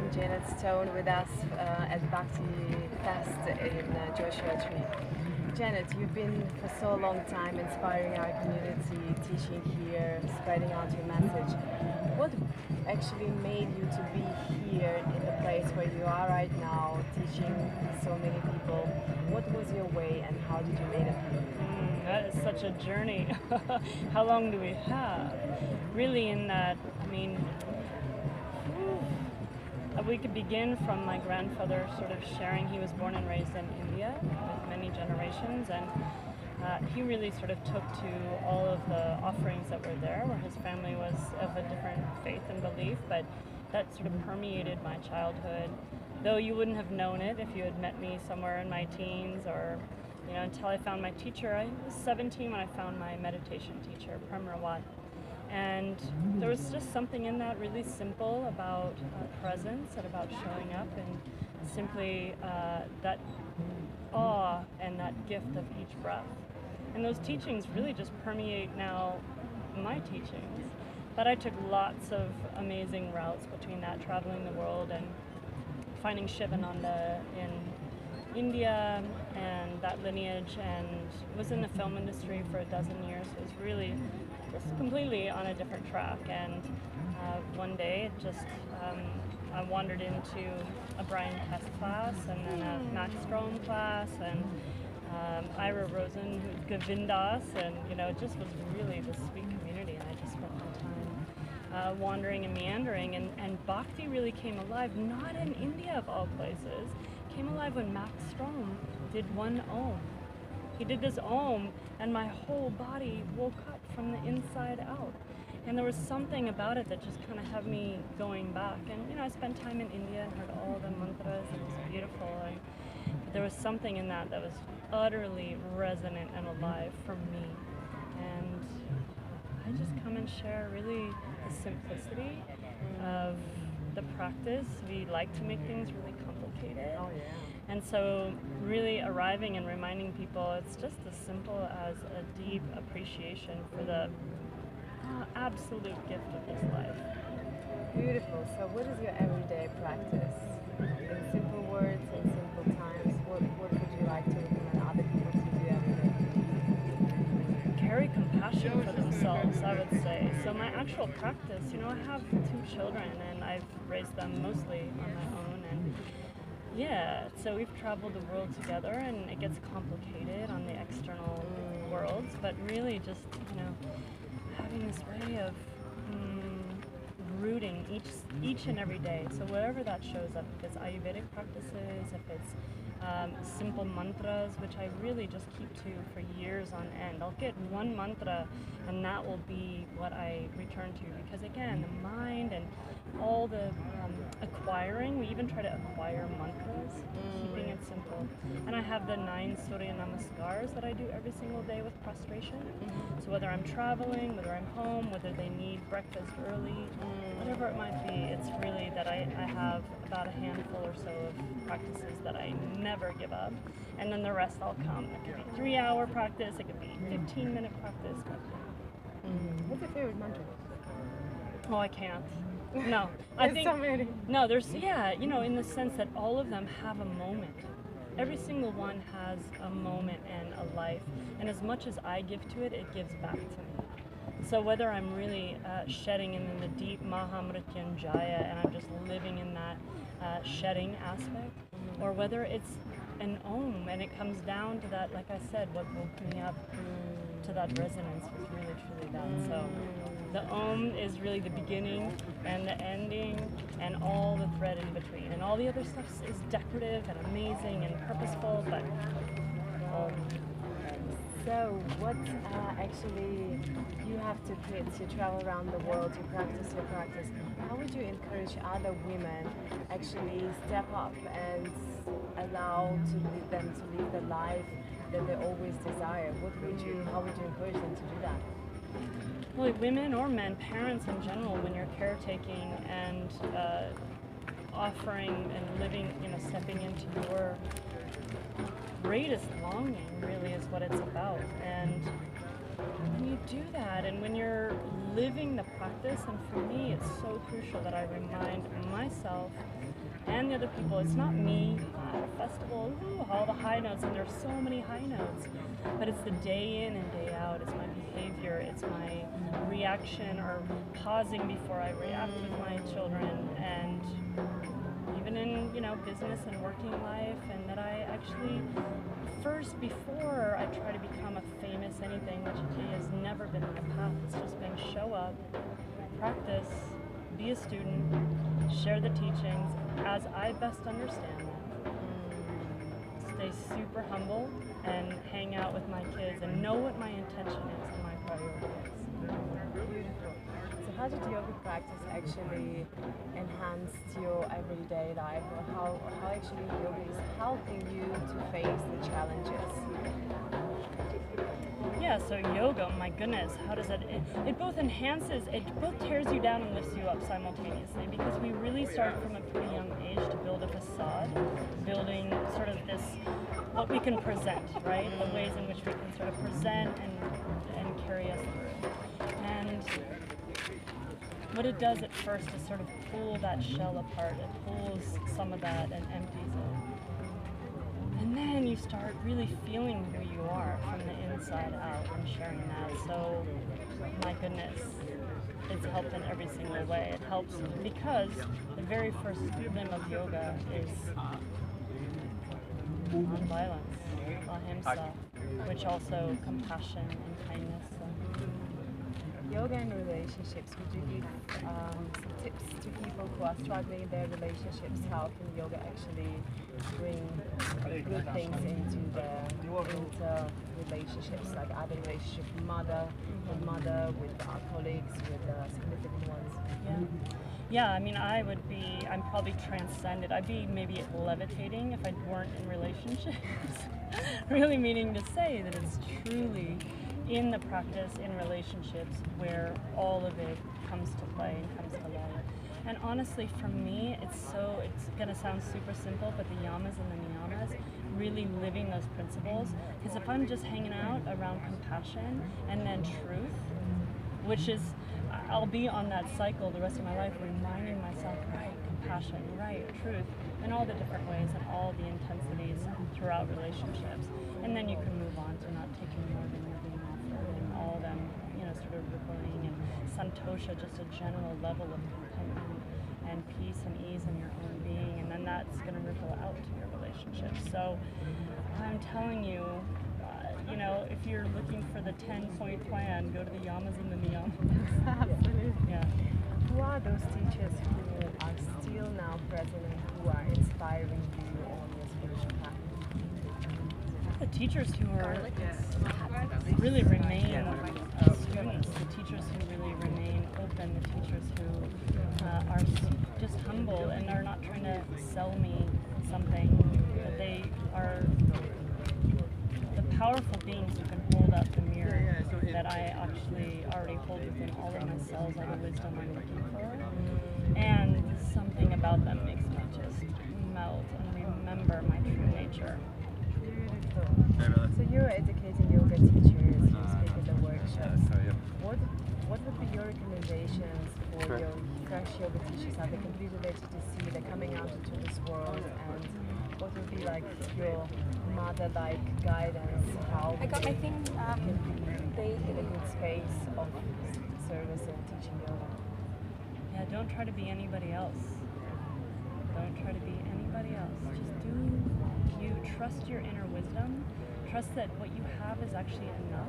having Janet Stone with us at Bhakti Fest in Joshua Tree. Janet, you've been for so long time inspiring our community, teaching here, spreading out your message. What actually made you to be here in the place where you are right now, teaching so many people? What was your way and how did you make it? That is such a journey. How long do we have? Really in that, we could begin from my grandfather sort of sharing. He was born and raised in India with many generations, and he really sort of took to all of the offerings that were there, where his family was of a different faith and belief, but that sort of permeated my childhood. Though you wouldn't have known it if you had met me somewhere in my teens, or until I found my teacher. I was 17 when I found my meditation teacher, Prem. And there was just something in that really simple about presence and about showing up, and simply that awe and that gift of each breath. And those teachings really just permeate now my teachings. But I took lots of amazing routes between that, traveling the world and finding Shivananda in India and that lineage, and was in the film industry for a dozen years. So it was really just completely on a different track. And one day it just I wandered into a Brian Test class, and then a Max Strom class, and Ira Rosen, Govindas, and it just was really this sweet community, and I just spent my time wandering and meandering, and Bhakti really came alive, not in India of all places, came alive when Max Strom did one Om. He did this Om, and my whole body woke up from the inside out. And there was something about it that just kind of had me going back. And I spent time in India and heard all the mantras. It was beautiful. But there was something in that that was utterly resonant and alive for me. And I just come and share really the simplicity of the practice. We like to make things really complicated. Oh, yeah. And so really arriving and reminding people it's just as simple as a deep appreciation for the absolute gift of this life. Beautiful. So what is your everyday practice? In simple words, in simple times, what would you like to recommend other people to do every day? Carry compassion for themselves, I would say. So my actual practice, I have 2 children, and I've raised them mostly on my own, and so we've traveled the world together, and it gets complicated on the external worlds, but really just, having this way of rooting each and every day. So wherever that shows up, if it's Ayurvedic practices, if it's simple mantras, which I really just keep to for years on end. I'll get one mantra, and that will be what I return to, because again, the mind and all the acquiring, we even try to acquire mantras, keeping it simple. And I have the 9 Surya Namaskars that I do every single day with prostration. So whether I'm traveling, whether I'm home, whether they need breakfast early, whatever it might be, it's really that I have about a handful or so of practices that I never give up. And then the rest all come. It could be 3-hour practice, it could be 15-minute practice. What's your favorite mantra? Oh, I can't. No, I think so many. No, there's in the sense that all of them have a moment. Every single one has a moment and a life, and as much as I give to it, it gives back to me. So whether I'm really shedding in the deep Mahamrityunjaya and I'm just living in that shedding aspect, or whether it's an Om and it comes down to that, like I said, what woke me up to that resonance was really truly that. So the Om is really the beginning and the ending and all the thread in between. And all the other stuff is decorative and amazing and purposeful, but Om. So what actually you have to kids, you travel around the world, you practice your practice. How would you encourage other women actually step up and allow them to live the life that they always desire? How would you encourage them to do that? Well, women or men, parents in general, when you're caretaking and offering and living, stepping into your greatest longing really is what it's about. And when you do that, and when you're living the practice, and for me it's so crucial that I remind myself and the other people. It's not me at a festival, ooh, all the high notes, and there's so many high notes, but it's the day in and day out. It's my behavior, it's my reaction or pausing before I react with my children, and even in, you know, business and working life, and that I actually first, before I try to become a famous anything, which has never been my path, it's just been show up, practice, be a student, share the teachings as I best understand them, stay super humble, and hang out with my kids and know what my intention is and my priority is. Beautiful. So how did yoga practice actually enhance your everyday life, or how actually yoga is helping you to face the challenges? Yeah, so yoga, my goodness, how does it both enhances, it both tears you down and lifts you up simultaneously, because we really start from a pretty young age to build a facade, building sort of this, what we can present, right? The ways in which we can sort of present and carry us through. And what it does at first is sort of pull that shell apart. It pulls some of that and empties it. And then you start really feeling who you are from the inside out and sharing that. So, my goodness, it's helped in every single way. It helps because the very first limb of yoga is non-violence, ahimsa, which also compassion and kindness. Yoga and relationships, would you give some tips to people who are struggling in their relationships? How can yoga actually bring good things into relationships, like other relationships, mother, with our colleagues, with significant ones? Yeah, I mean, I'm probably transcended. I'd be maybe levitating if I weren't in relationships. Really meaning to say that it's truly in the practice, in relationships, where all of it comes to play and comes to life. And honestly, for me, it's gonna sound super simple, but the yamas and the niyamas, really living those principles. Because if I'm just hanging out around compassion and then truth, which is, I'll be on that cycle the rest of my life, reminding myself, right, compassion, right, truth, in all the different ways and all the intensities throughout relationships. And then you can move on to not taking more than you're being offered, and all of them, you know, sort of rippling, and santosha, just a general level of contentment and peace and ease in your own being, and then that's going to ripple out to your relationships. So I'm telling you, you know, if you're looking for the 10-point plan, go to the yamas and the niyamas. Absolutely. Yeah. Who are those teachers who are still now present and who are inspiring you on your spiritual path? The teachers who are really remain students, the teachers who really remain open, the teachers who are just humble and are not trying to sell me something, but they are the powerful beings who can hold up the mirror that I actually already hold within all of my cells, all the wisdom I'm looking for. And something about them makes me just melt and remember my true nature. So you're educating yoga teachers, you speak at the workshops. What would be your recommendations for your fresh yoga teachers? Are they completely ready to see they're coming out into this world? And what would be like your mother-like guidance? How I think can be in a good space of service and teaching yoga? Yeah, don't try to be anybody else. Don't try to be anybody else. Just do you. Trust your inner wisdom. Trust that what you have is actually enough.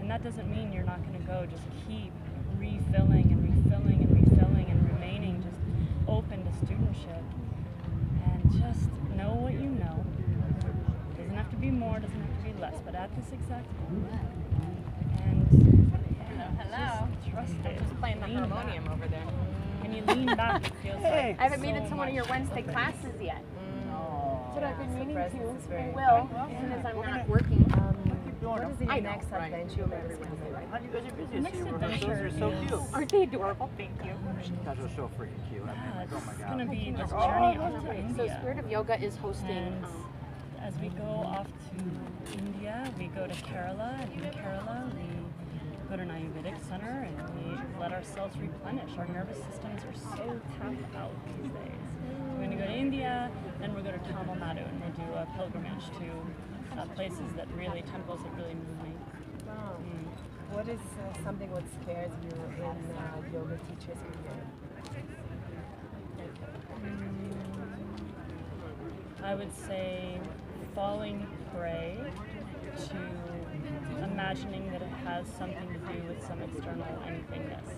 And that doesn't mean you're not going to go. Just keep refilling and refilling and refilling and remaining just open to studentship. And just know what you know. Doesn't have to be more, doesn't have to be less, but at this exact moment. And just trust it. just playing the harmonium over there. When you lean back, it feels like I haven't made it so to one of much. your Wednesday classes yet. But I've been meaning presence to. is very I will, as soon as I'm not working. What is the I know, next right. adventure that is coming? You guys are busy. Next See, adventure those are so is- cute. Aren't they adorable? Thank you. You guys are so freaking cute. I mean, Yeah, like, oh my it's god. going to be this Oh, journey that's off to right. So India. Spirit of Yoga is hosting. And as we go off to India, we go to Kerala, and in Kerala we go to an Ayurvedic center and we let ourselves replenish. Our nervous systems are so tapped out these days. We're going to go to India. to Tamil Nadu, and they do a pilgrimage to places that really, temples that really move me. Wow. What is something what scares you in yoga teachers here? I would say falling prey to imagining that it has something to do with some external anythingness.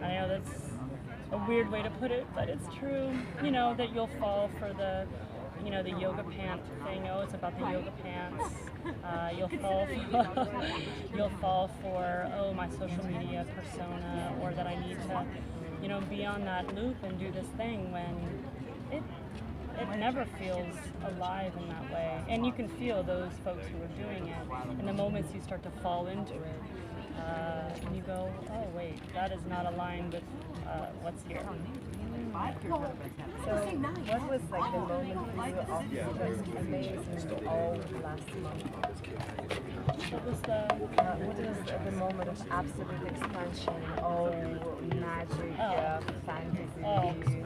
I know that's a weird way to put it, but it's true. You know, that you'll fall for the yoga pant thing. Oh, it's about the yoga pants. You'll fall for, oh, my social media persona, or that I need to, be on that loop and do this thing, when it never feels alive in that way. And you can feel those folks who are doing it, and the moments you start to fall into it, and you go, oh wait, that is not aligned with what's here. So, what was like the moment for you of this amazing all last month? What was the moment of absolute expansion, magic, fantasy,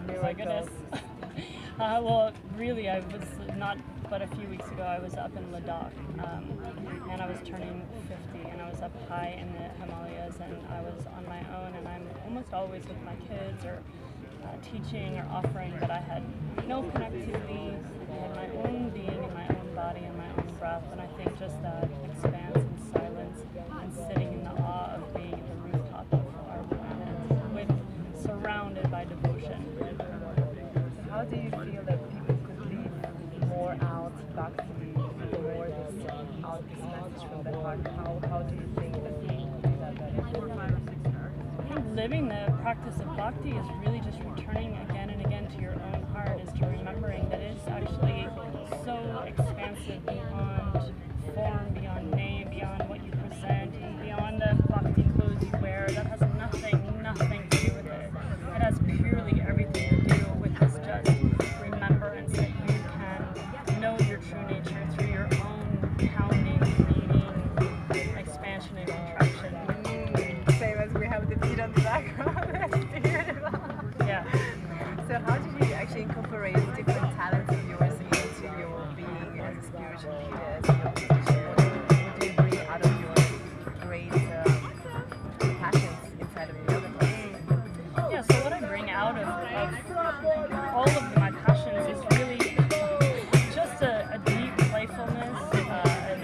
miracles? My goodness. Well, really, I was not but a few weeks ago, I was up in Ladakh, and I was turning 50, and I was up high in the Himalayas, and I was on my own, and I'm almost always with my kids, or teaching or offering, but I had no connectivity. I had my own being and my own body and my own breath, and I think just that expanse and silence and sitting in the awe of being at the rooftop of our planet, surrounded by devotion. So how do you feel that people could leave more out bhakti, more this message from the heart? How do you think that people could do that better? I think living the practice of bhakti is really just returning again and again to your own heart, is to remembering that it's actually so expansive beyond form, beyond name, beyond what you present, beyond the bhakti clothes you wear. That has nothing to do with it. It has purely everything to do with this just remembrance that you can know your true nature through your own pounding, beating, expansion and contraction. Same as we have the beat on the background. That's beautiful. Yeah. So how did you actually incorporate different talents of yours into your being as a spiritual leader, as a yoga teacher? What do you bring out of your great passions inside of the yoga class? Yeah, so what I bring out of all of my passions is really just a deep playfulness. And,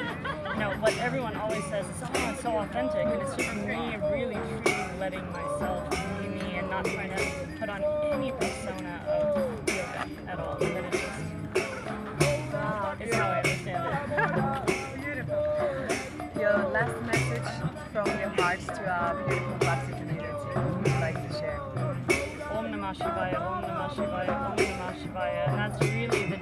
what everyone always says is, oh, it's so authentic, and it's just me really, truly letting myself be me and not trying to put on any persona of yoga at all. But it's just, it's how I understand it. Beautiful. Your last message from your heart to our beautiful Bhakti community, who would you like to share? Om Namah Shivaya, Om Namah Shivaya, Om Namah Shivaya. And that's really